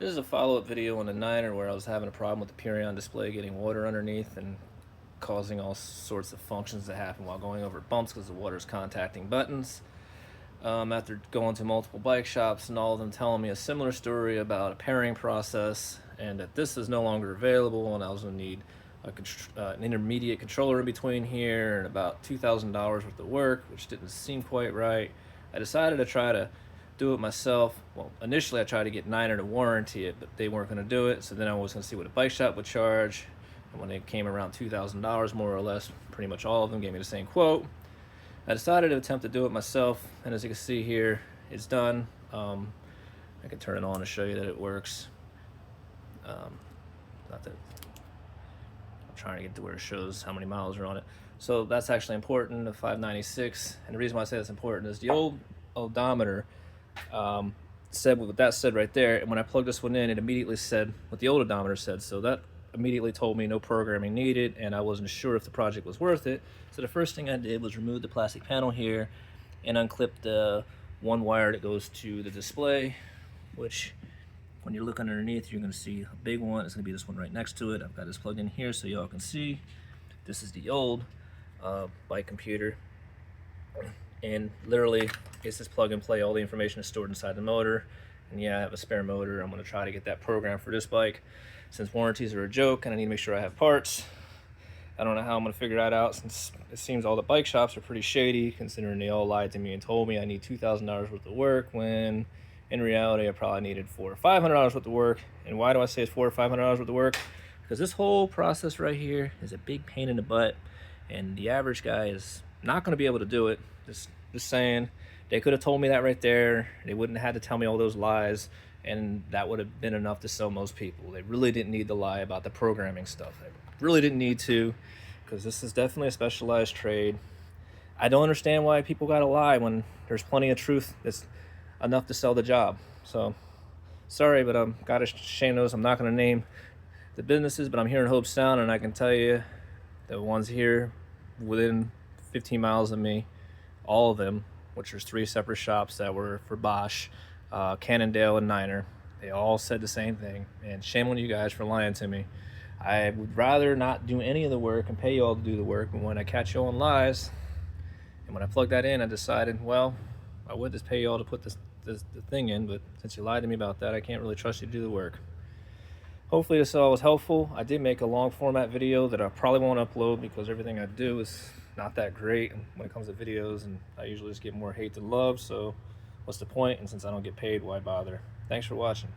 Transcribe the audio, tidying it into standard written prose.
This is a follow-up video on the Niner where I was having a problem with the purion display getting water underneath and causing all sorts of functions to happen while going over bumps because the water is contacting buttons. After going to multiple bike shops and all of them telling me a similar story about a pairing process and that this is no longer available and I was going to need an intermediate controller in between here and about $2,000 worth of work, which didn't seem quite right. I decided to try to do it myself. Well, initially I tried to get Niner to warranty it, but they weren't going to do it. So then I was going to see what a bike shop would charge. And when it came around $2,000 more or less, pretty much all of them gave me the same quote. I decided to attempt to do it myself, and as you can see here, it's done. I can turn it on to show you that it works. Not that I'm trying to get to where it shows how many miles are on it. So that's actually important, the 596. And the reason why I say that's important is the old odometer said what that said right there, and when I plugged this one in, it immediately said what the old odometer said. So that immediately told me no programming needed, and I wasn't sure if the project was worth it. So the first thing I did was remove the plastic panel here and unclip the one wire that goes to the display, which when you're looking underneath, you're going to see a big one. It's going to be this one right next to it. I've got this plugged in here so y'all can see. This is the old bike computer, and literally it's just plug and play. All the information is stored inside the motor. And yeah, I have a spare motor. I'm going to try to get that program for this bike. Since warranties are a joke and I need to make sure I have parts, I don't know how I'm going to figure that out, since it seems all the bike shops are pretty shady, considering they all lied to me and told me I need $2,000 worth of work, when in reality I probably needed $400 or $500 worth of work. And why do I say it's $400 or $500 worth of work? Because this whole process right here is a big pain in the butt, and the average guy is not going to be able to do it. Just saying. They could have told me that right there. They wouldn't have had to tell me all those lies, and that would have been enough to sell most people. They really didn't need to lie about the programming stuff. They really didn't need to, because this is definitely a specialized trade. I don't understand why people gotta lie when there's plenty of truth that's enough to sell the job. So sorry, but I'm gotta shame those. I'm not gonna name the businesses, but I'm here in Hope Sound, and I can tell you the ones here within 15 miles of me, all of them, which there's 3 separate shops that were for Bosch, Cannondale and Niner, they all said the same thing. And shame on you guys for lying to me. I would rather not do any of the work and pay you all to do the work, but when I catch you on lies, and when I plugged that in, I decided, well, I would just pay you all to put the thing in, but since you lied to me about that, I can't really trust you to do the work. Hopefully this all was helpful. I did make a long format video that I probably won't upload because everything I do is not that great when it comes to videos, and I usually just get more hate than love, so what's the point? And since I don't get paid, why bother? Thanks for watching.